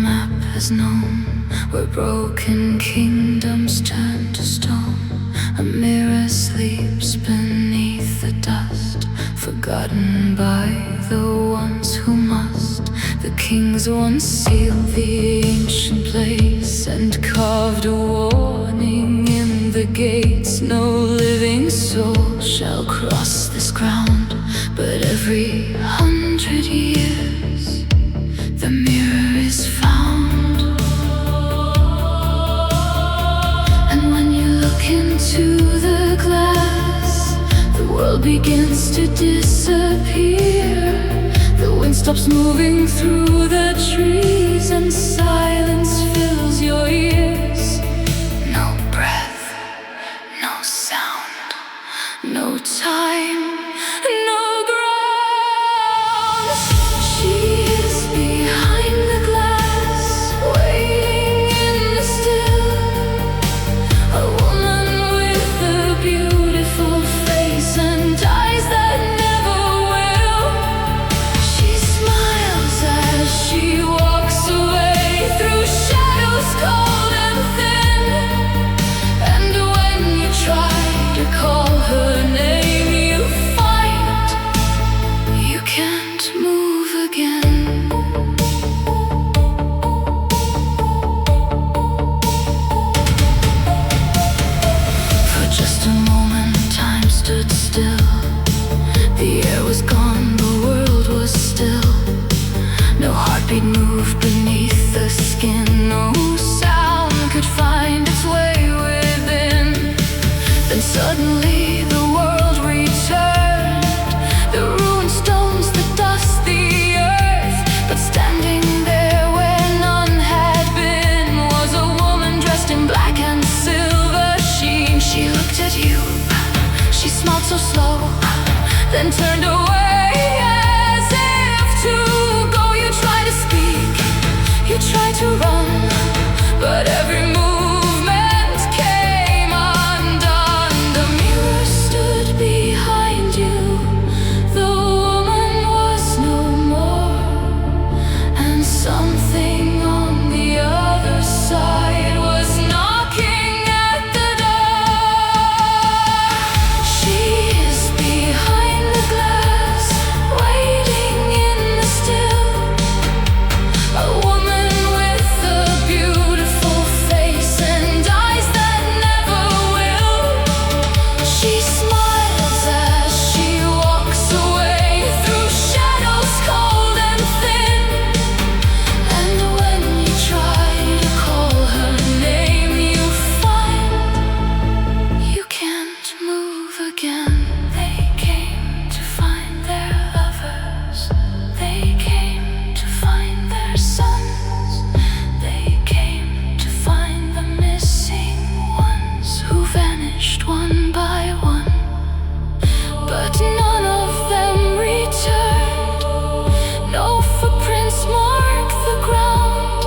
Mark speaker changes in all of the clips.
Speaker 1: map has known, where broken kingdoms turn to stone. A mirror sleeps beneath the dust, forgotten by the ones who must. The kings once sealed the ancient place and carved a warning in the gates. No living soul shall cross this ground, but every 100 years the mirror is found. And when you look into the glass, the world begins to disappear. The wind stops moving through the trees and silence fills your ears. No breath, no sound, no time, no ground. She is behind the glass, waiting in the still. A woman with a beautiful face and eyes that never will. She smiles as she walks away through shadows cold and thin. And when you try to call her name, you find you can't move again. For just a moment, time stood still. The air was gone, the world was still. No heartbeat moved beneath the skin. No sound could find its way within. Then suddenly the world returned. The ruined stones, the dust, the earth. But standing there where none had been was a woman dressed in black and silver sheen. She looked at you, she smiled so slow, then turned away as if to go. You tried to speak, you tried to run, but every movement came undone. The mirror stood behind you, the woman was no more, and something on the other side was knocking at the door. She is behind the glass, waiting in the still. A woman with a beautiful face and eyes that never will. She smiles as she walks away through shadows cold and thin. And when you try to call her name, you find you can't move again. They came to find their lovers, they came to find their sons, they came to find the missing ones who vanished one by one. But none of them returned, no footprints mark the ground.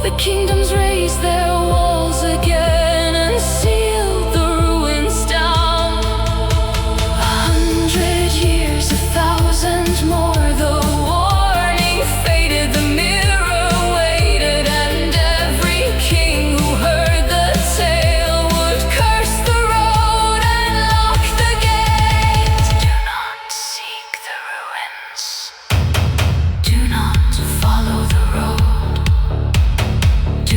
Speaker 1: The kingdoms raised their walls again and sealed the ruins down. 100 years, 1,000 more, the warning faded, the mirror waited, and every king who heard the tale would curse the road and lock the gate. Do not seek the ruins, do not follow the road, do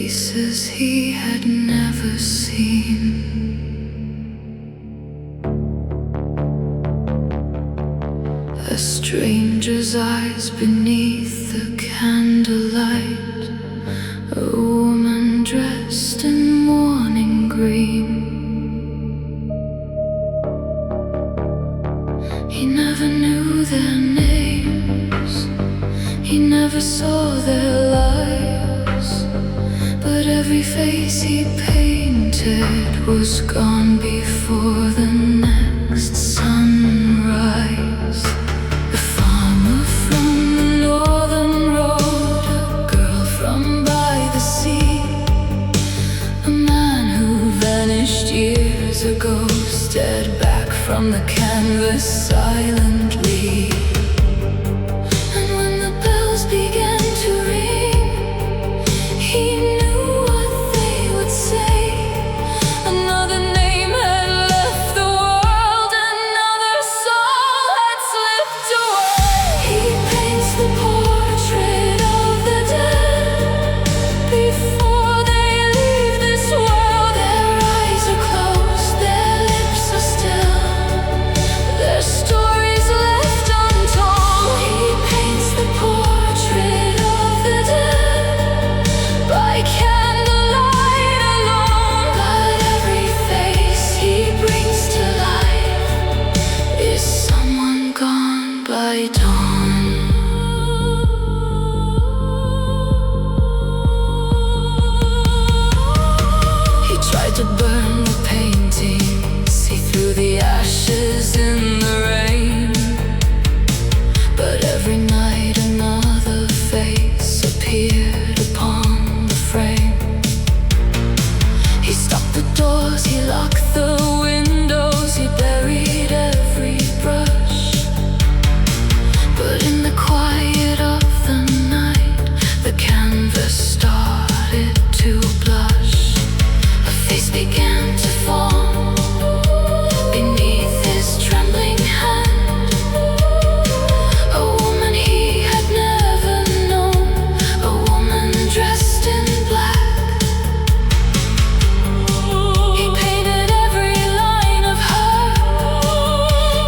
Speaker 1: faces he had never seen. A stranger's eyes beneath the candlelight, a woman dressed in mourning green. He never knew their names, he never saw their lives, but every face he painted was gone before the next sunrise. A farmer from the northern road, a girl from by the sea, a man who vanished years ago, stared back from the canvas silently. And when the bells began to ring, he knew what they would say. Another name had left the world, another soul had slipped away. He paints the portrait of the dead before they leave this world. Their eyes are closed, their lips are still, their stories left untold. He paints the portrait of the dead by candlelight alone. But every face he brings to life is someone gone by dawn. He tried to burn the paintings, he threw the ashes in the rain. But every night another face appeared upon the frame. He stopped the doors, he locked the windows, he buried every brush. But in the quiet of the night, the canvas started to blush. A face began to form beneath his trembling hand. A woman he had never known, a woman dressed in black. He painted every line of her,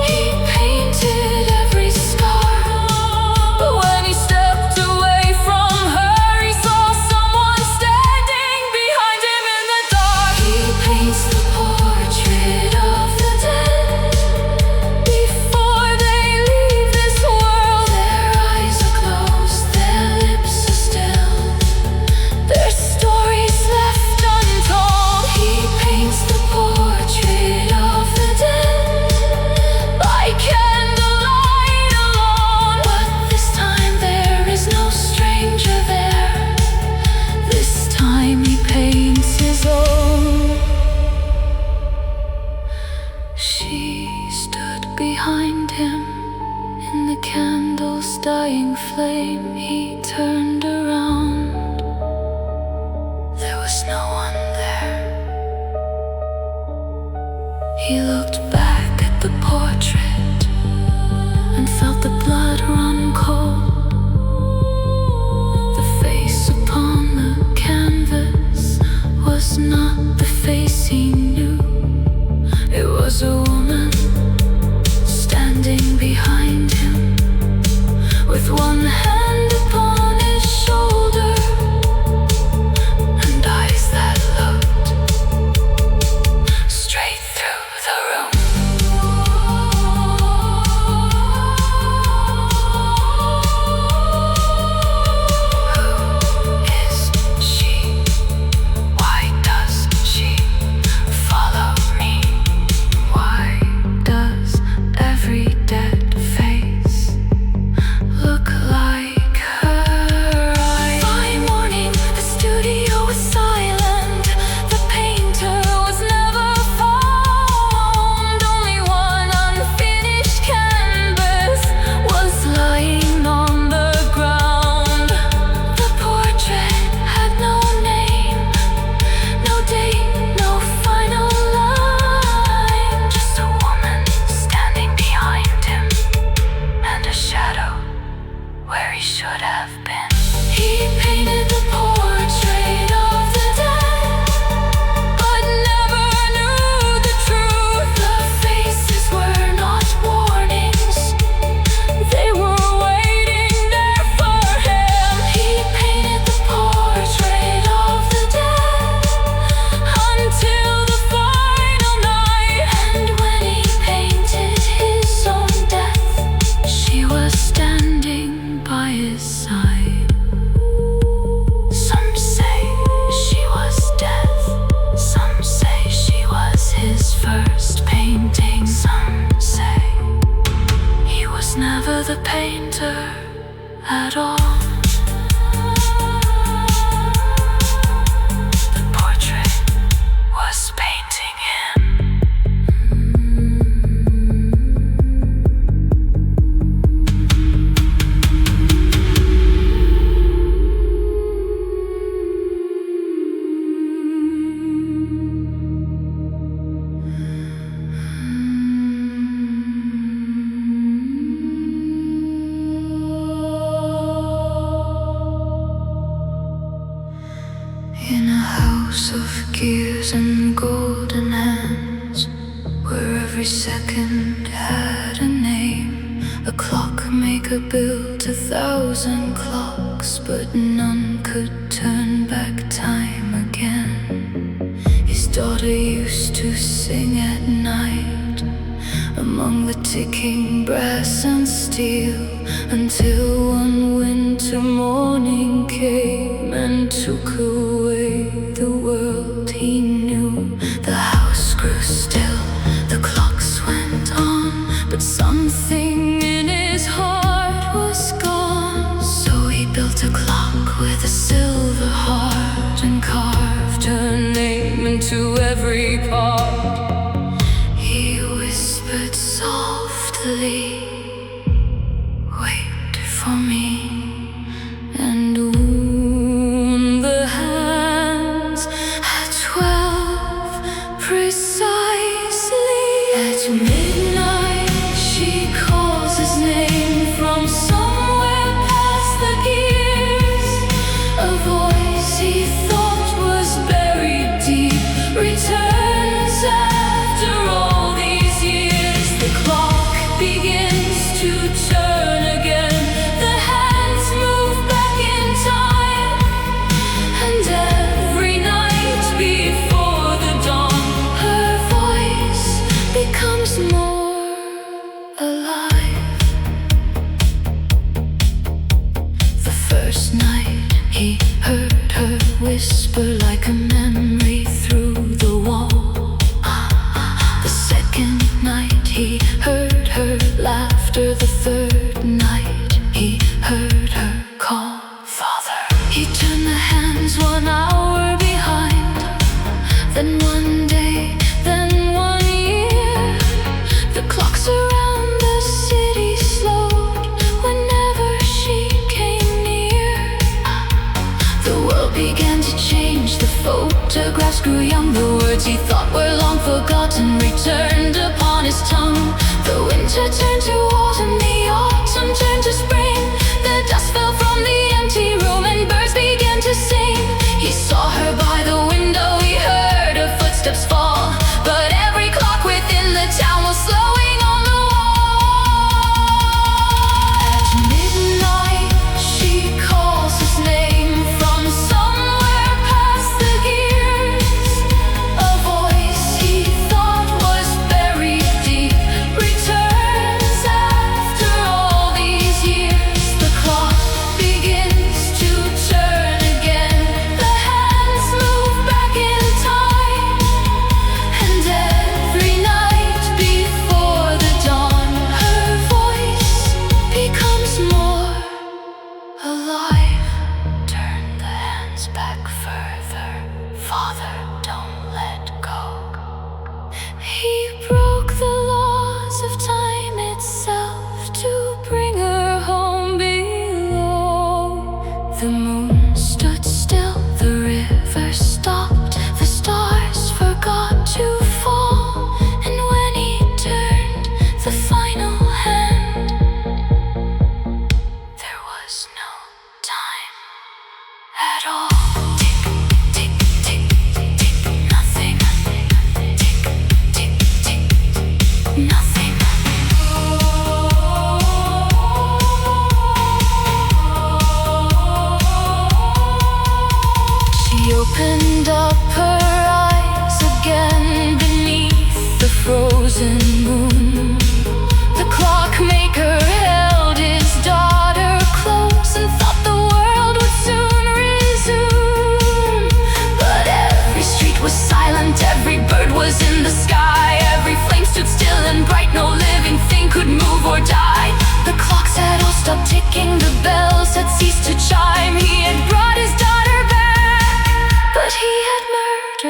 Speaker 1: he painted every scar. But when he stepped away from her, he saw someone standing behind him in the dark. He paints the portrait of the dead before they leave this world. Their eyes are closed, their lips are still, their stories left untold. He paints the portrait of the dead by candlelight alone. But this time there is no stranger there, this time he paints his own. She stood behind him in the candle's dying flame. He turned around, there was no one there. He looked back at the portrait and felt the blood run cold. The face upon the canvas was not the face he knew. It was a woman standing behind him with one hand upon In a house of gears and golden hands, where every second had a name. A clockmaker built 1,000 clocks, but none could turn back time again. His daughter used to sing at night among the ticking brass and steel, until one winter morning came and took away the world he knew. The house grew still, the clocks went on, but something in his heart was gone. So he built a clock with a silver heart and carved her name into every part. He whispered softly, "Wait for me," and wound the hands at 12 precisely. At midnight she calls his name from somewhere past the gears. A voice he thought was buried deep returns after all these years. The clock begins to turn again, the hands move back in time, and every night before the dawn, her voice becomes more alive. The first night he heard her whisper like a memory through the wall. The second night he heard her laughter. The third night he heard her call, "Father." He turned the hands 1 hour behind, then 1 day, then 1 year. The clocks around the city slowed whenever she came near. The world began to change, the photographs grew young. The words he thought were long forgotten returned upon his tongue. The winter turned to autumn, the autumn turned to spring. The dust fell from the empty room and birds began to sing. He saw her by the window, he heard her footsteps fall, but every clock within the town was slowing on the wall. At midnight she calls his name from somewhere past the gears. A voice he thought was buried deep returns after all these years. The clock begins to turn again, the hands move back in time, and every night before the dawn, her voice becomes more alive. Turn the hands back further, Father, don't let go. He broke the laws of time itself to bring her home below. The moon stood still, the river stopped, the stars forgot to fall, and when he turned the final hand, there was no time at all. Tick, tick, tick, tick, nothing. Tick, tick, tick, nothing. She opened up her eyes again beneath the frozen moon. The clockmaker held his daughter close and thought the world would soon resume. But every street was silent, every bird was in the sky, every flame stood still and bright, no living thing could move or die. The clocks had all stopped ticking, the bells had ceased to chime. He had brought his daughter back, but he had murdered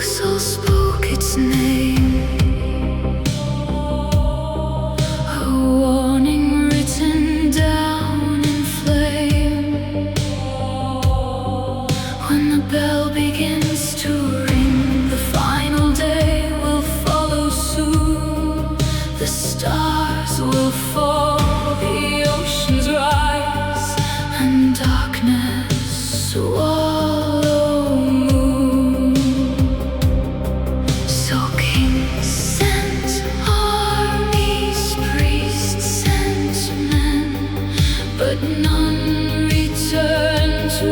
Speaker 1: books all spoke its name, a warning written down in flame. When the bell begins to ring, the final day will follow soon. The stars will fall, the oceans rise, and darkness swallow moon. So kings sent armies, priests sent men, but none return to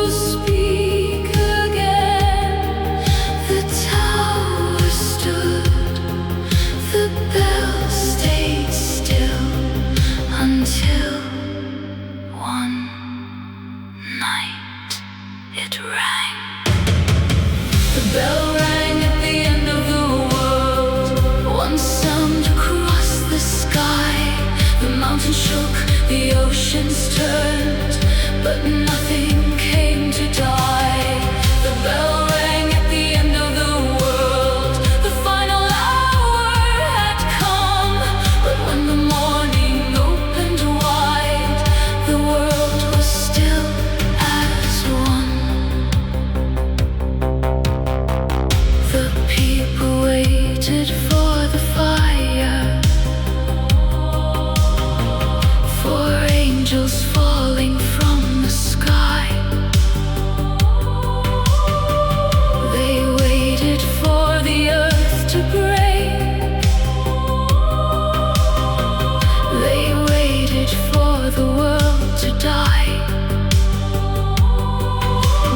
Speaker 1: speak again. The tower stood, the bell stayed still until one night it rang. The bell rang at the end of the world, one sound across the sky. The mountains shook, the oceans turned, but nothing came to die. The bell rang at the end of the world, the final hour had come. But when the morning opened wide, the world was still as one. The people waited for the fire, for angels falling from the sky. They waited for the earth to break. They waited for the world to die.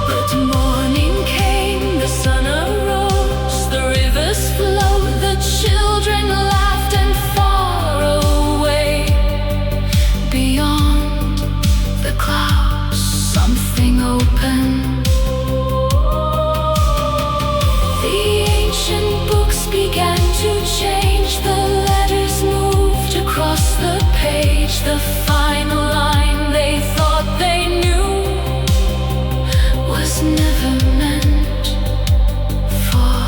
Speaker 1: But morning came, the sun arose, the rivers flowed, the children laughed, and far away, beyond the clouds, something opened. The ancient books began to change, the letters moved across the page. The final line they thought they knew was never meant for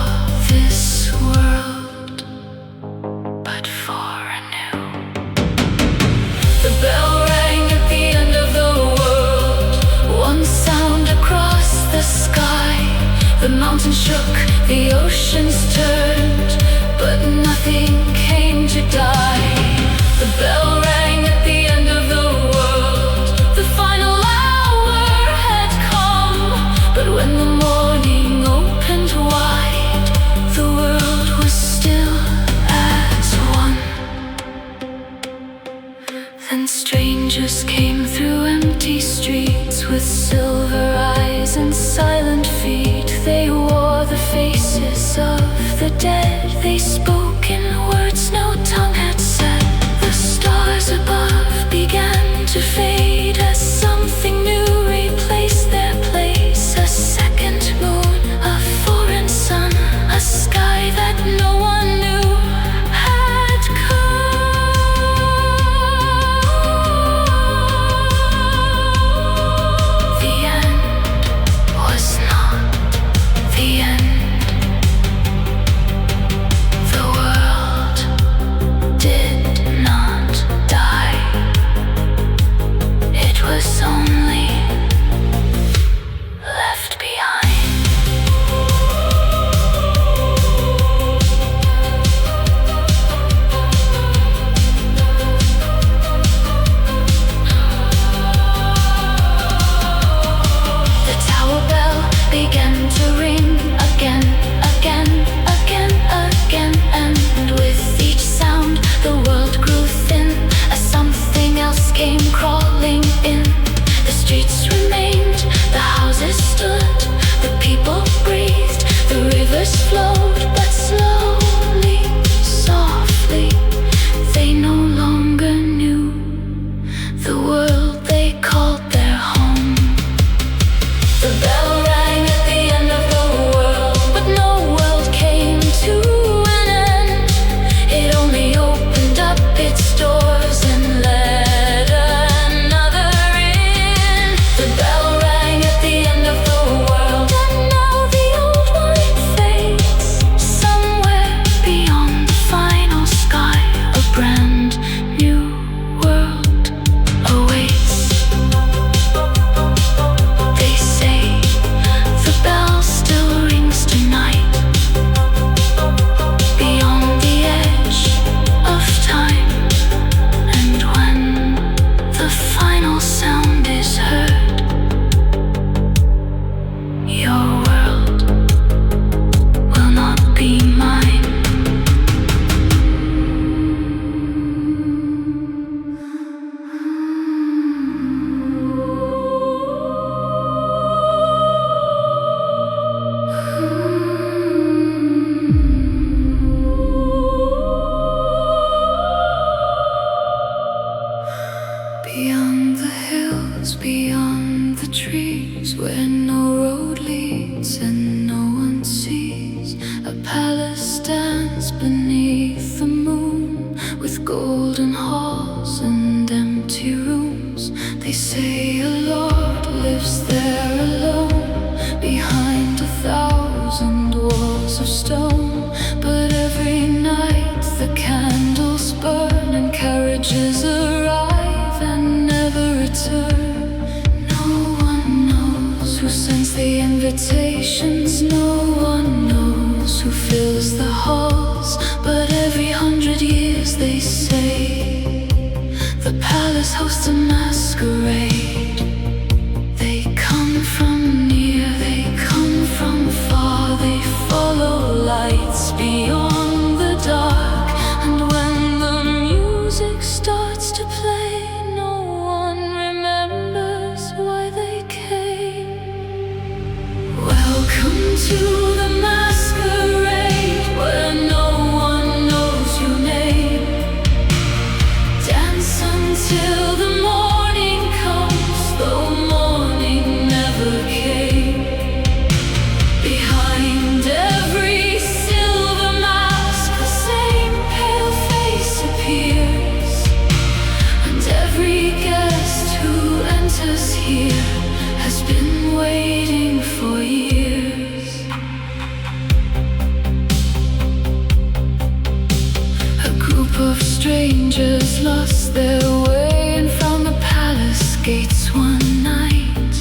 Speaker 1: this world, but for a new. The bell rang at the end of the world, one sound across the sky. The mountains shook, the oceans turned, but nothing came to die. The bell rang at the end of the world, the final hour had come. But when the morning opened wide, the world was still as one. Then strangers came through empty streets with silver eyes and silent feet. They wore the faces of the dead. They spoke in words no tongue had said. The stars above began to fade as something new replaced their place. A second moon, a foreign sun, a sky that no one knew had come. The end was not the end. The world did not die. It was only left behind. The tower bell began to ring again, again, again, again, and with each sound the world grew thin as something else came crawling in. The streets remained, the houses stood, the people breathed, the rivers flowed, but slowly, softly, they no longer knew the world they called their home. The bell rang at the end of the world, but no world came to an end. It only opened up its doors and let another in. The bell rang at the end of the world, and now the old one fades. trees where no road leads and no one sees. A palace stands beneath the moon, with golden halls and empty rooms. They say a lord lives there alone, behind 1,000 walls of stone. But every night the candles burn and carriages arrive and never return. No one knows who sends the invitations, no one knows who fills the halls. But every 100 years they say the palace hosts a masquerade. They come from near, they come from far, they follow lights beyond the dark. And when the music starts to play, no one remembers why they came. Welcome to the masquerade, where no one knows your name. Dance until the morning comes, though morning never came. Behind every silver mask, the same pale face appears. And every guest who enters here has been waiting for years. A group of strangers lost their way and found the palace gates one night.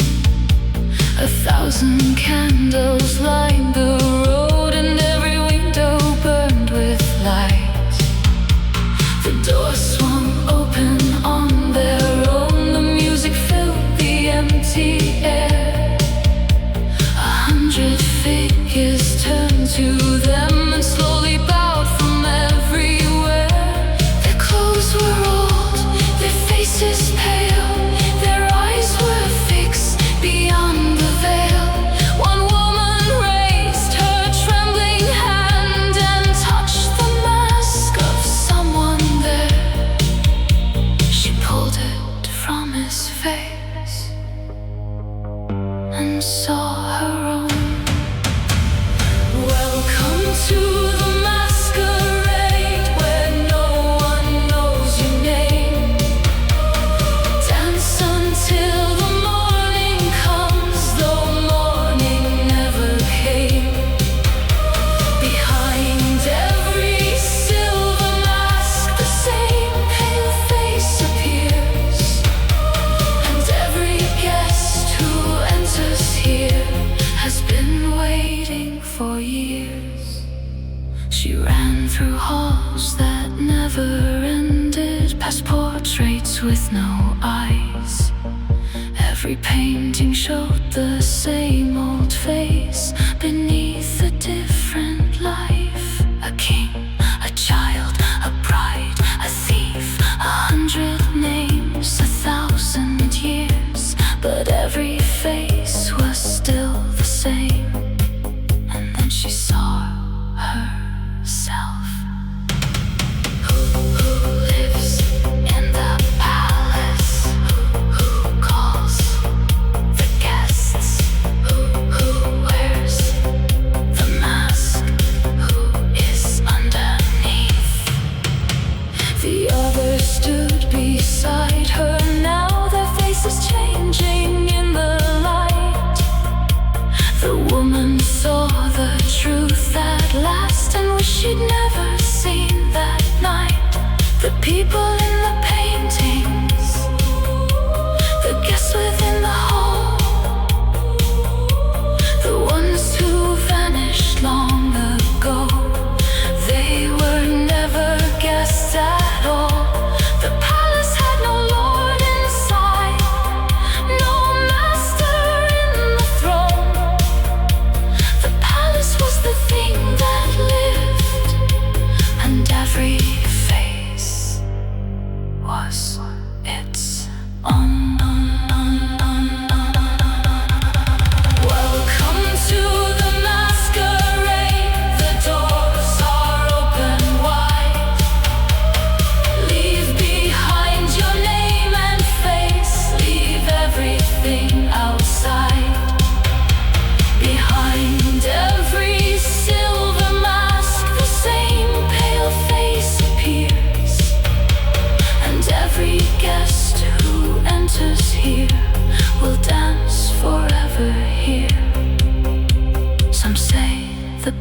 Speaker 1: 1,000 candles lined the road and every window burned with light. The doors swung open on their own, the music filled the empty air. 100 figures turned to them and slowly bowed from everywhere. Their clothes were old, their faces pale, their eyes were fixed beyond the veil. One woman raised her trembling hand and touched the mask of someone there. She pulled it from his face and saw her own. Welcome to the masquerade, where no one knows your name. Dance until the morning comes, though morning never came. Behind every silver mask, the same pale face appears. And every guest who enters here has been waiting for years. She ran through halls that never ended, past portraits with no eyes. Every painting showed the same old face beneath a different life. A king, a child, a bride, a thief, 100 names, 1,000 years. But every face was still the same. And then she saw herself. Who lives in the palace? Who calls the guests? Who wears the mask? Who is underneath? The others stood beside her now, their faces changing in the light.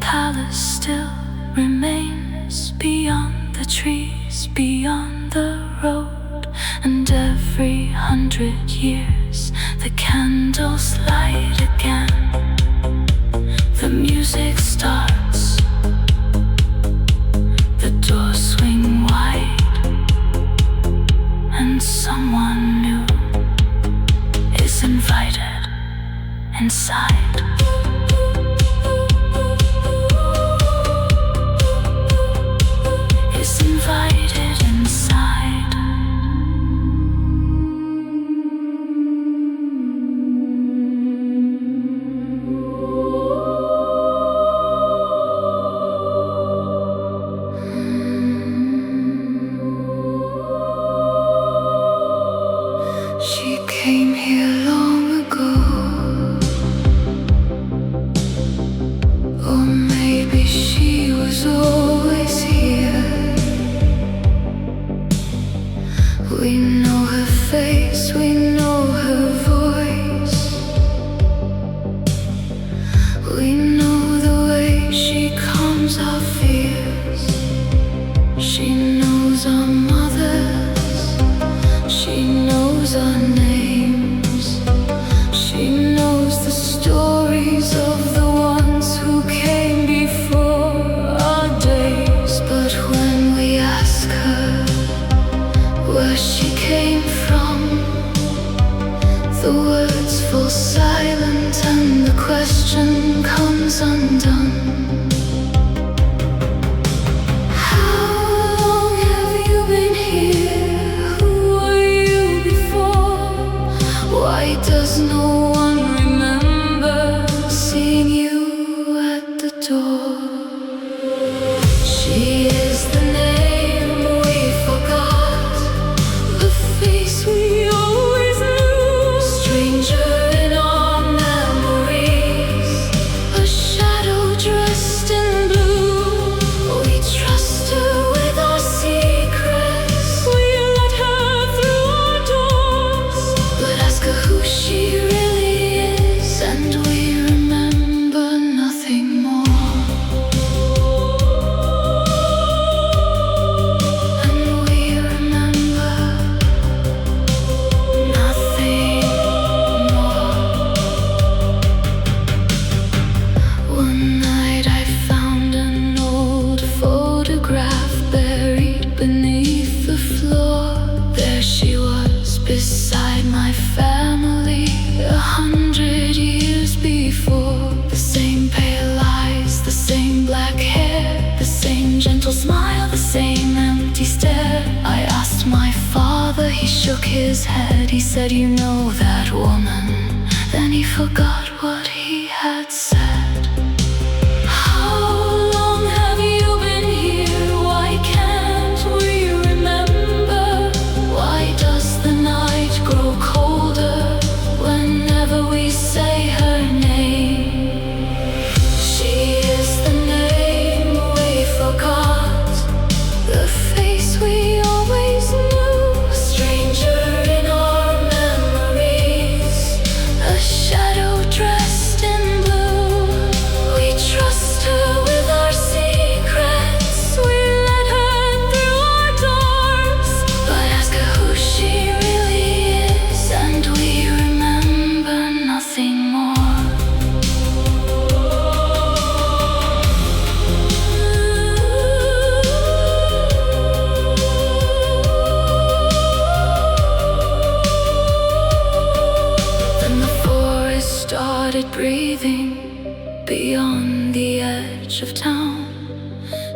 Speaker 1: palace still remains beyond the trees, beyond the road. And every 100 years the candles light again. The music starts, the doors swing wide, and someone new is invited inside. Is invited inside. She came here long ago, or maybe she was always here. We know her face, we know her voice. We know the way she calms our fears. She knows our mothers, she knows our names. She knows the stories of the ones who came before our days. But when we ask her where she came from, the words fall silent and the question comes undone. How long have you been here? Who were you before? Why does no one remember seeing you at the door? She is the name we forgot, the face we always knew. Stranger in our memories, a shadow dressed in blue. We trust her with our secrets, we let her through our doors. But ask her who she really is, and we remember nothing more. And we remember nothing more. One night I found an old photograph buried beneath the floor. There she was beside my family, 100 years before. The same pale eyes, the same black hair, the same gentle smile, the same empty stare. I asked my father, he shook his head. He said, "You know that woman." Then he forgot what he had said. How long have you been here? Why can't we remember? Why does the night grow colder whenever we say her name? She is the name we forgot, the face we always knew. Stranger in our memories, a shadow dressed in blue. We trust her with our secrets, we let her through our doors. But ask her who she really is, and we remember nothing more. Then the forest started breathing beyond the edge of town.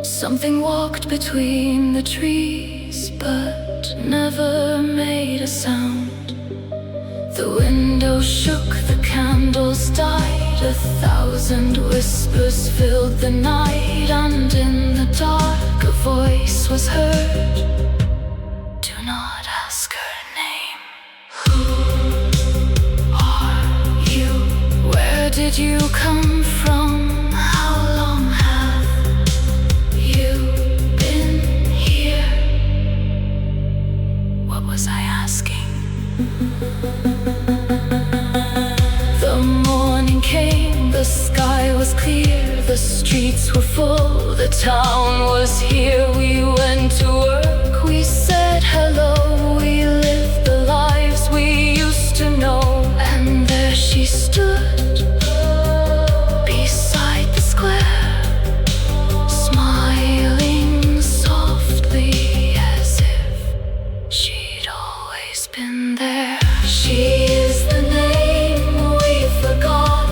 Speaker 1: Something walked between the trees, but never made a sound. The window shook, the candles died, 1,000 whispers filled the night. And in the dark a voice was heard, "Do not ask her name. Who are you? Where did you come from? How long have you been here?" What was I asking? The morning came, the sky was clear, the streets were full, the town was here. We went to work, we said hello, we lived the lives we used to know. And there she stood beside the square, smiling softly as if she'd always been there. She is the name we forgot,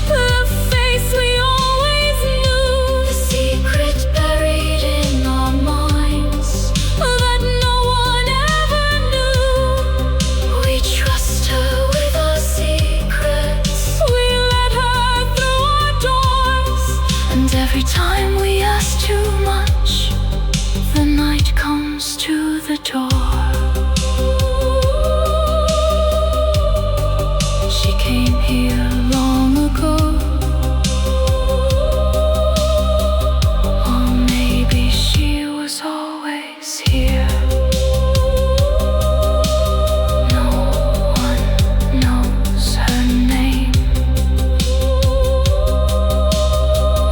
Speaker 1: the face we always knew, the secret buried in our minds that no one ever knew. We trust her with our secrets, we let her through our doors, and every time we ask too much, the night comes to the door. She came here long ago, or maybe she was always here. No one knows her name,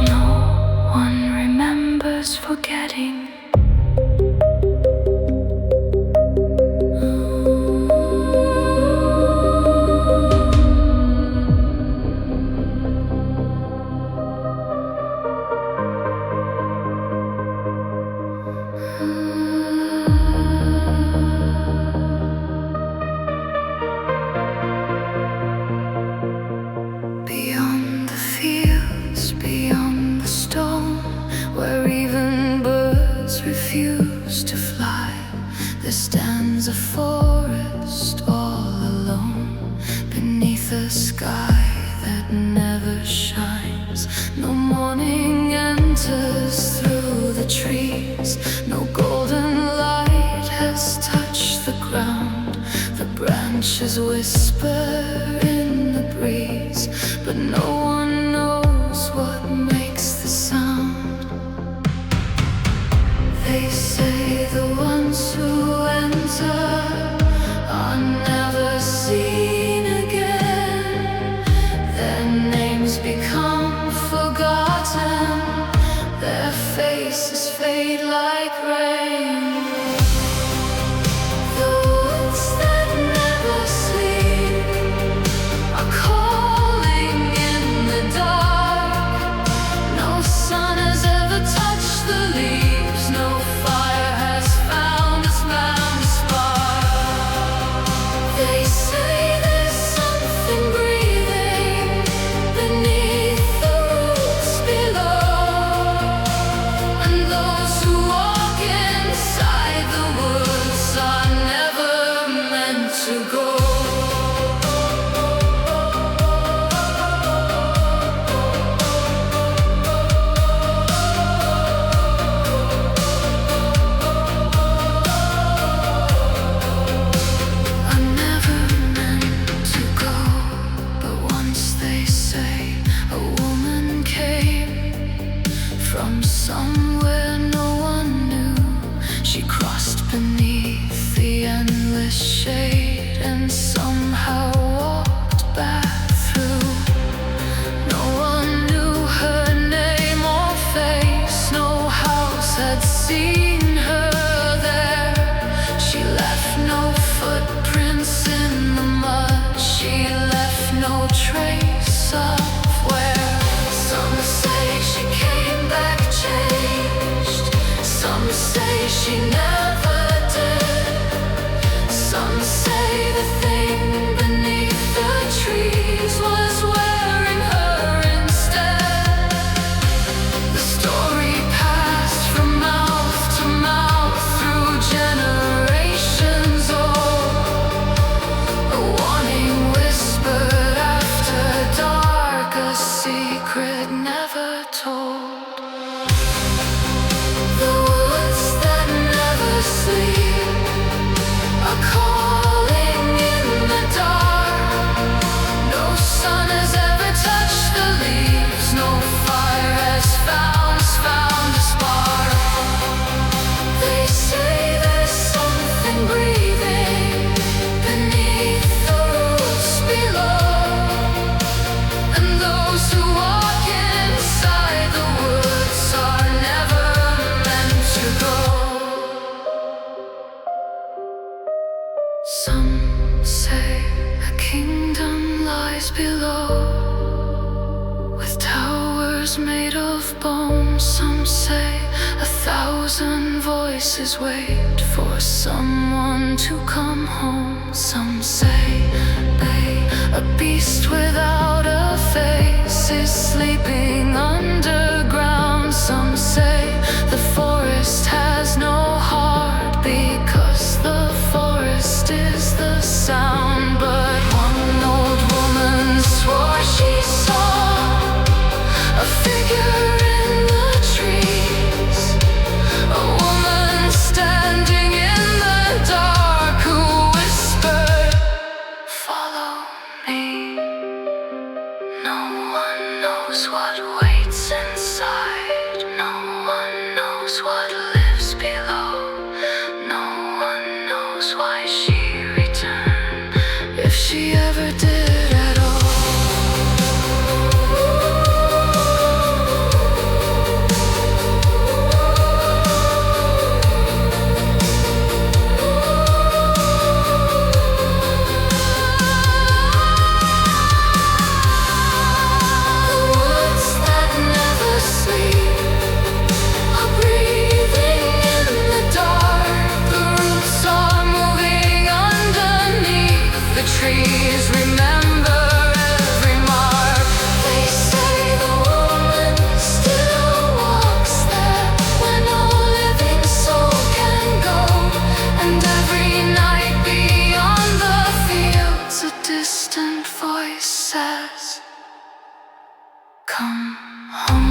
Speaker 1: no one remembers forgetting. Beyond the fields, beyond the stone, where even birds refuse to fly, there stands a forest all alone, beneath a sky that never shines. No morning enters through the trees, no golden light has touched the ground. The branches whisper in the breeze, but no one knows what makes the sound. They say the ones who enter are never seen again. Their names become forgotten, their faces fade like rain. The woods that never sleep are calling in the dark. No sun has ever touched the leaves, no fire has found a spark. They say there's something breathing beneath the roots below, and those who walk inside the woods are never meant to go. Are never meant to go, but once they say a woman came from somewhere no one knew. She crossed beneath the endless shade and somehow walked back through. No one knew her name or face, no house had seen her there. She left no footprints in the mud, she left no trace of where. Some say she came back changed, some say she never did. Some say the thing beneath the trees was wearing her instead. The story passed from mouth to mouth through generations old, a warning whispered after dark, a secret never told. The woods that never below, with towers made of bone. Some say 1,000 voices wait for someone to come home. Some say a beast without a face is sleeping underground. Some say the forest has no heart because the forest is the sound. But one old woman swore she saw a figure in the trees, a woman standing in the dark who whispered, "Follow me." No one knows what waits inside. No one knows what lives below. No one knows why she returned, if she ever did at all. Trees remember every mark. They say the woman still walks there, when no living soul can go. And every night beyond the fields a distant voice says, "Come home."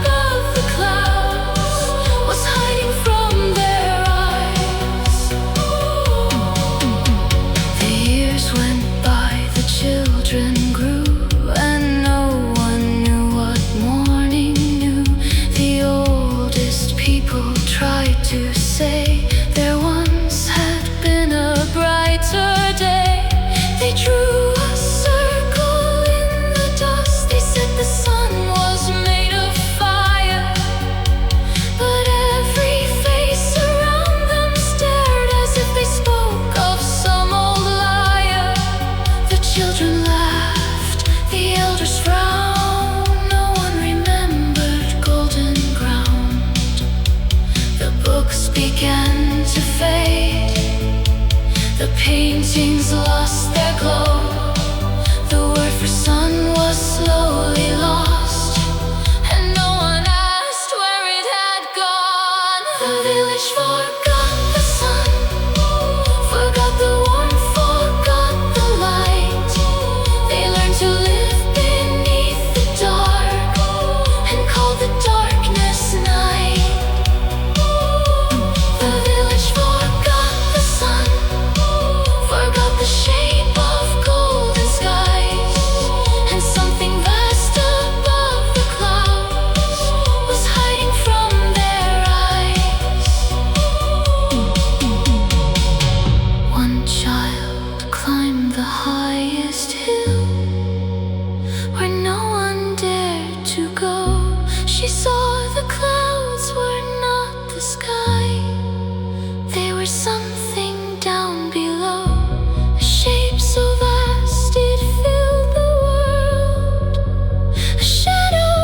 Speaker 1: Above the clouds was hiding from their eyes. paintings lost their glow. The word for sun was slowly lost, and no one asked where it had gone. The village forgot the sun, forgot the warmth, forgot the light. They learned to live beneath the dark and called the darkness night. The village forgot the sun, forgot the shape of golden skies, and something vast above the clouds was hiding from their eyes. One child climbed the highest hill where no one dared to go. She saw the clouds were not the sky, they were something down below, a shape so vast it filled the world, a shadow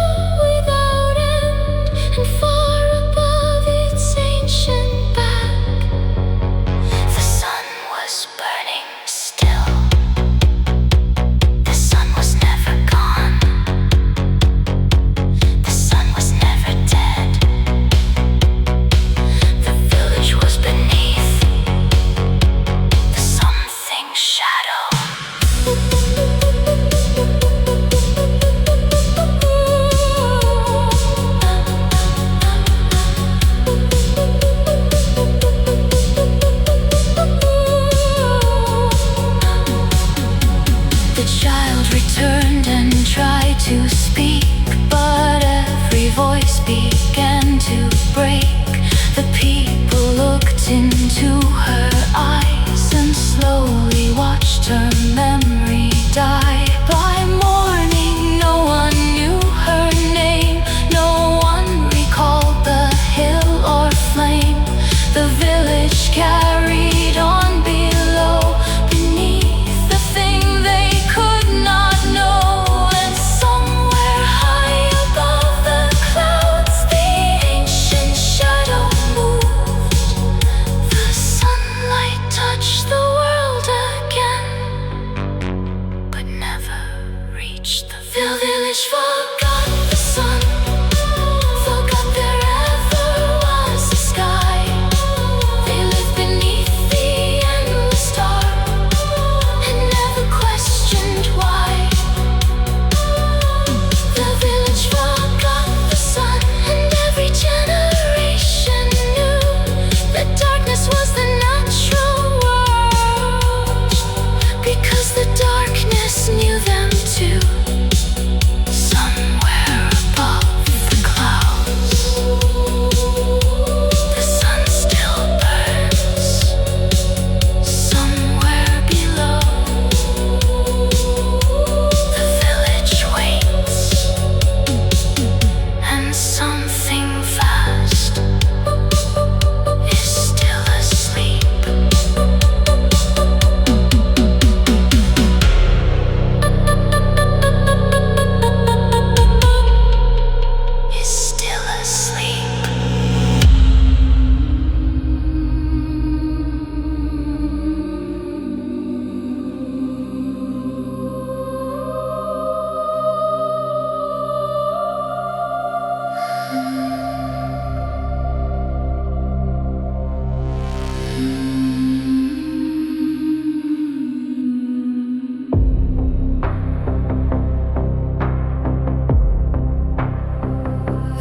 Speaker 1: without end, and far above its ancient back, the sun was burning still. The sun was never gone. The sun was never dead. The village was beneath the something shadow. The child returned and tried to speak, but every voice began to break. The people looked into her eyes and slowly watched her memory die. By morning, no one knew her name, no one recalled the hill or flame. The village carried on below, beneath the thing they could not know. And somewhere high above the clouds, the ancient shadow moved. The sunlight touched the world again, but never reached the village. Forgot the sun, forgot there ever was a sky. They lived beneath the endless dark and never questioned why. The village forgot the sun, and every generation knew that darkness was the natural world, because the darkness knew them too. Somewhere above the clouds, the sun still burns. Somewhere below, the village waits, and something vast is still asleep. Is still asleep.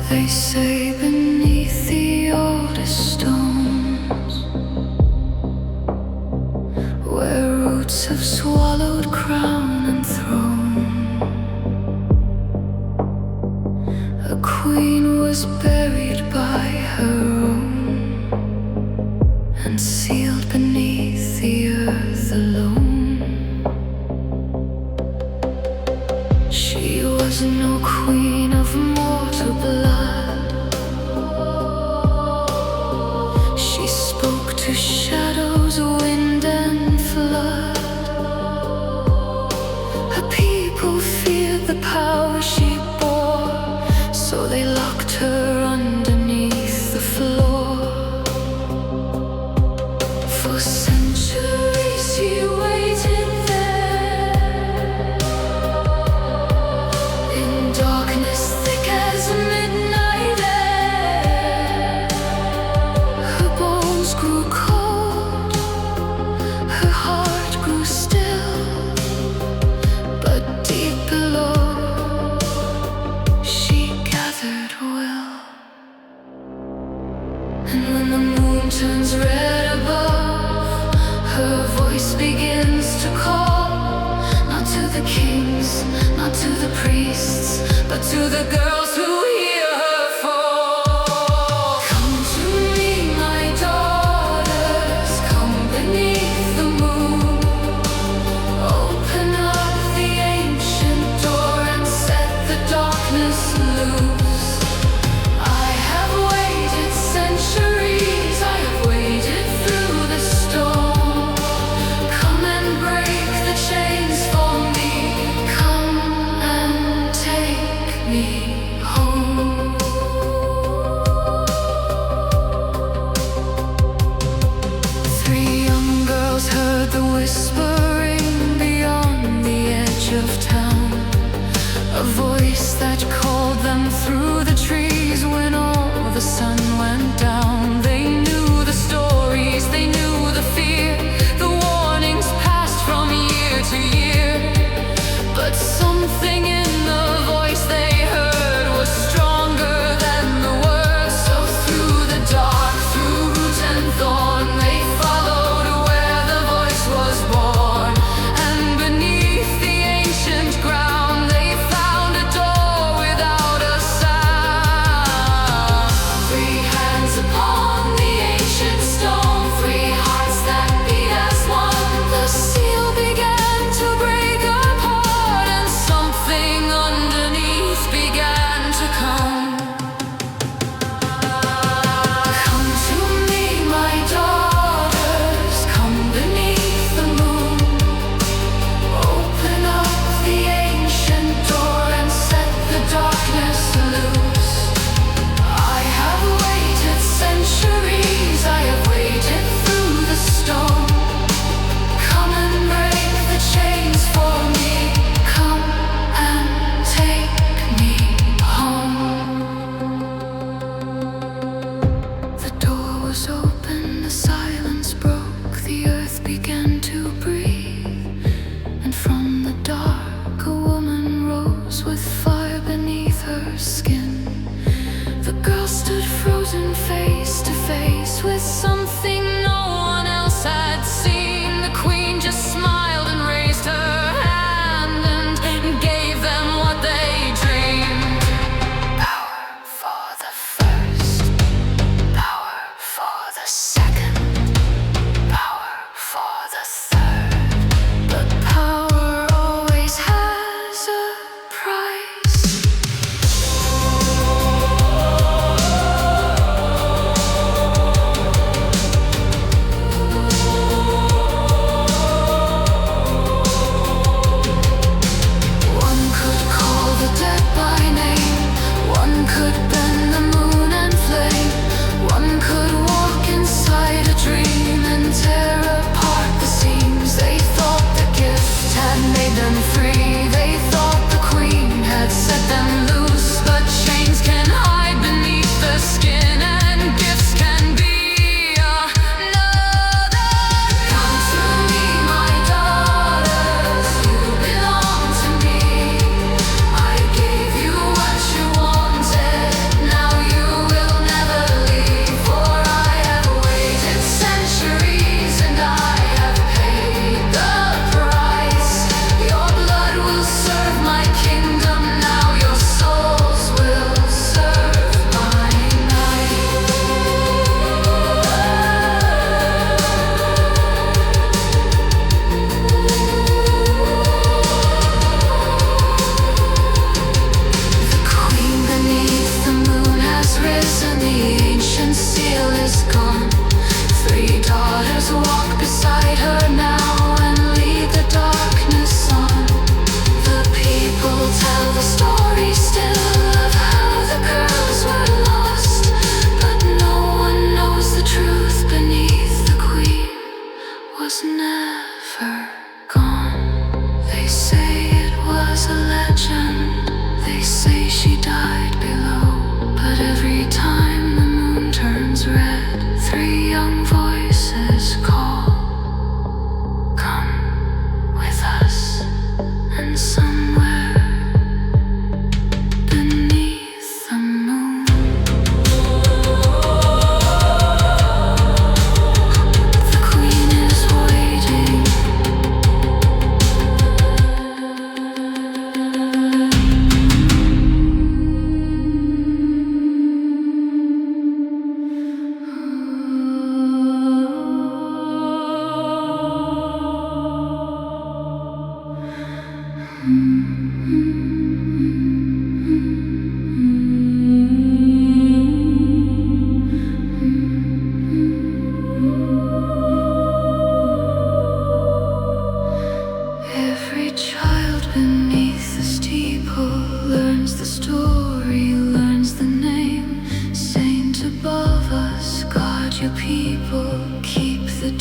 Speaker 1: They say beneath the oldest stones, where roots have swallowed crown and throne, a queen was buried by her own and sealed beneath the earth alone. She was no queen of mortal blood. She spoke to shadows, wind and flood. Her people feared the power she bore, so they locked her And when the moon turns red above, her voice begins to call, not to the kings, not to the priests, but to the girls who hear her fall. Come to me, my daughters, come beneath the moon. Open up the ancient door and set the darkness loose. I have waited centuries, I have waited through the storm. Come and break the chains for me, come and take me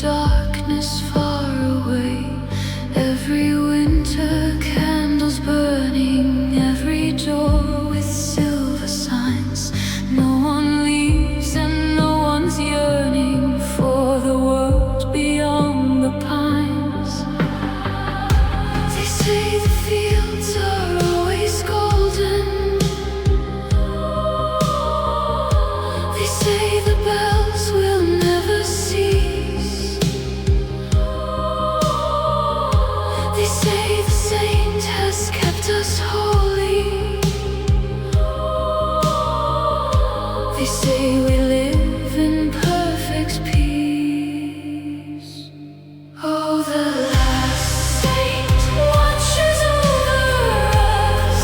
Speaker 1: darkness far away. Every winter candles burning, every door with silver signs. No one leaves and no one's yearning for the world beyond the pines. They say the fields are always golden. They say the bells will never cease. They say the saint has kept us holy. They say we live in perfect peace. Oh, the last saint watches over us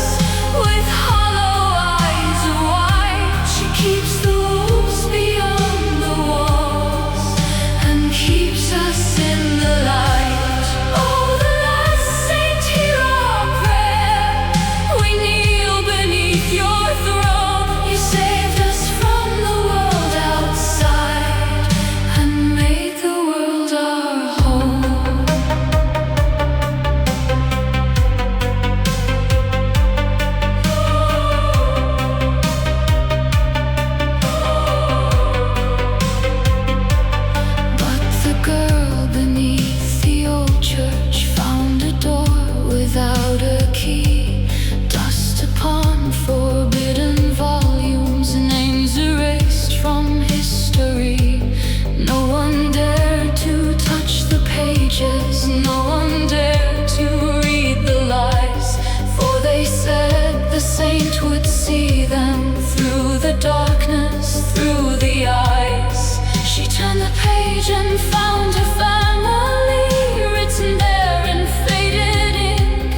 Speaker 1: with hollow eyes of white. She keeps the wolves beyond the walls and keeps us in the light. Oh, the last saint, hear our prayer. We kneel beneath your throne. You saved us from the world outside and made the world our home. But the girl beneath the old church found a door without a key. Dust upon forbidden volumes, names erased from history. No one dared to touch the pages, no one dared to read the lies. For they said the saint would see them through the darkness, through the eyes. She turned the page and found her family written there in faded ink.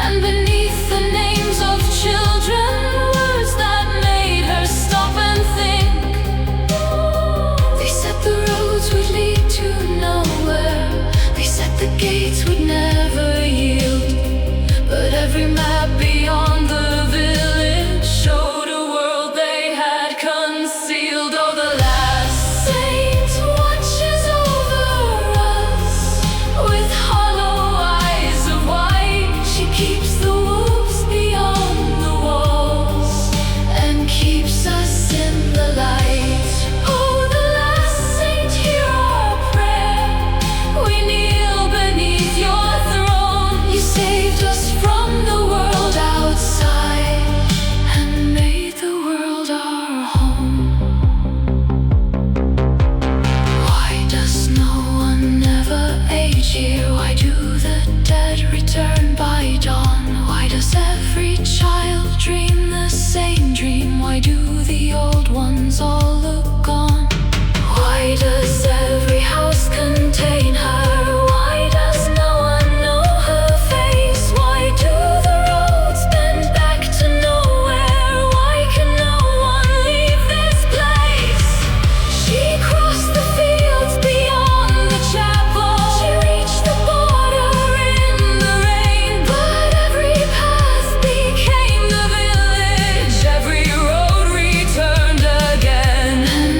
Speaker 1: And beneath the names of children, words that made her stop and think. They said the roads would lead to nowhere. They said the gates would never yield. But every map beyond the village showed a world they had concealed. Oh, the last saint watches over us with hollow eyes of white. She keeps the wolves beyond the walls and keeps us in the light. Oh, the last saint, hear our prayer. We kneel beneath your throne. You saved us from the world outside and made the world our home. Why does no one ever age here? Why do the dead return by dawn? Why does every child dream the same dream? Why do the old ones all look gone? Why does every house contain her? Why does no one know her face? Why do the roads bend back to nowhere? Why can no one leave this place? She crossed the fields beyond the chapel. She reached the border in the rain. But every path became the village. Every road returned again. And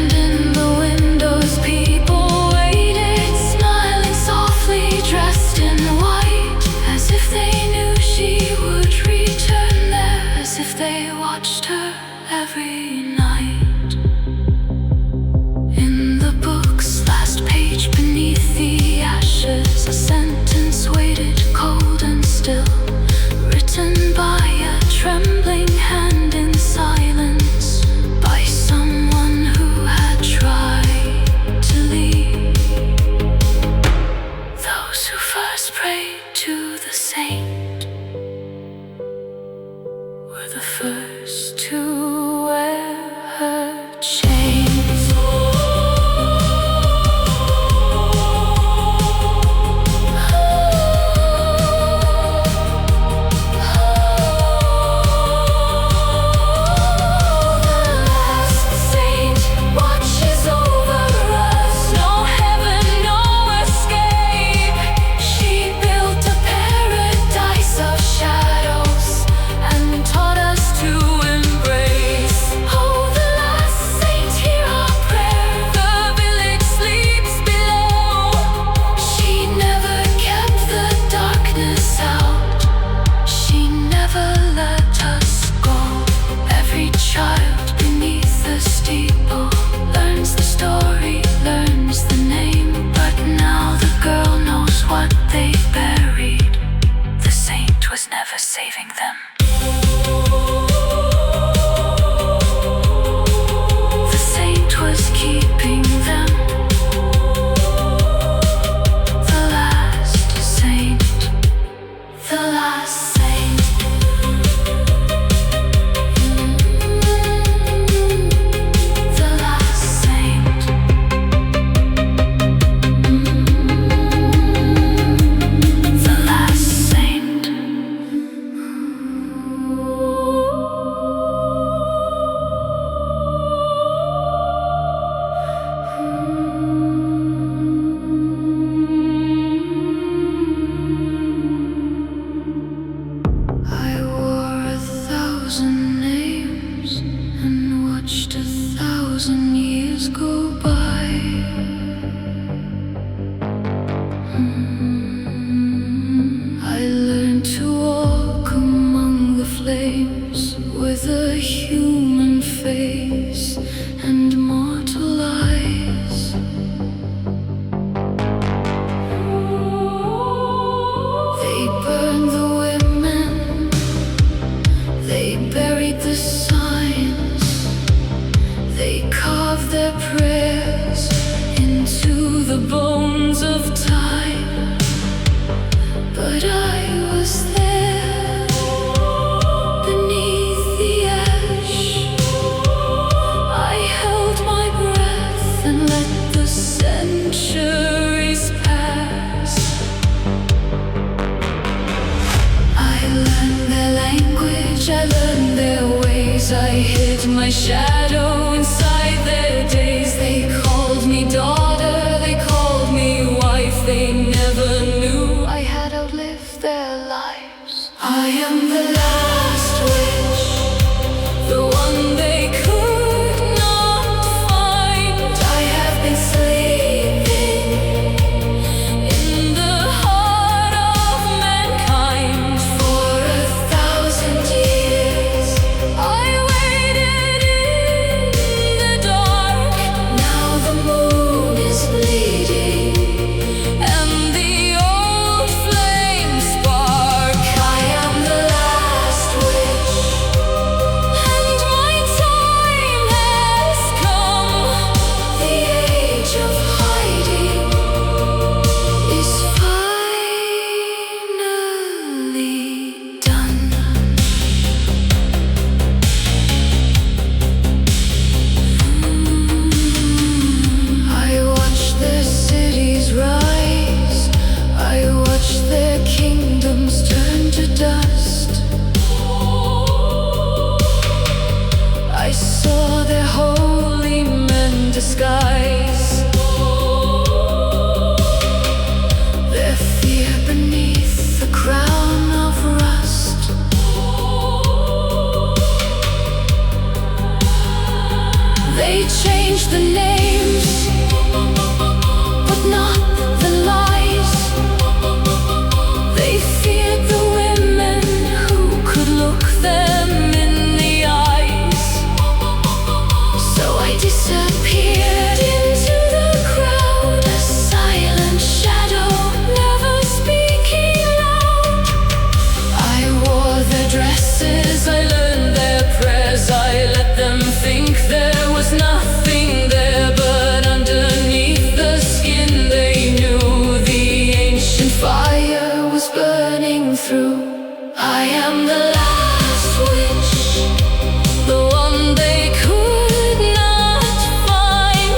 Speaker 1: go by. I learned to walk among the flames with a human face and mortal eyes. They burned the women, they buried the signs, they carved their prayers into the bones of time. But I was there beneath the ash. I held my breath and let the centuries pass. I learned their language, I learned their ways. I hid my shadow inside their days. They called me daughter, they called me wife. They never knew I had outlived their lives. I am the last witch, the one they could not find. I have been sleeping in the heart of mankind for 1,000 years. I waited in the dark, now the moon is bleeding and the old flames spark. I am the last witch, and my time has come. The age of hiding is finally done. I watched their cities rise, I watched their kingdoms turn to dust. I saw their holy men disguise their fear beneath the crown of rust. They changed the names, but not the lies. They feared the women who could look them in the eyes. So I disappeared into the crowd, a silent shadow, never speaking loud. I wore their dresses, I learned their prayers. I let them think there was nothing there, but underneath the skin they knew the ancient fire was burning through. I am the last witch, the one they could not find.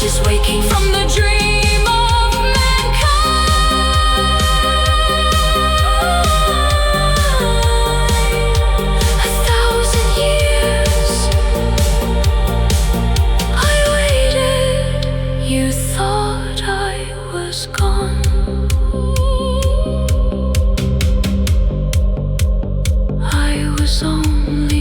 Speaker 1: just waking from the dream of mankind. 1,000 years I waited. You thought I was gone. I was only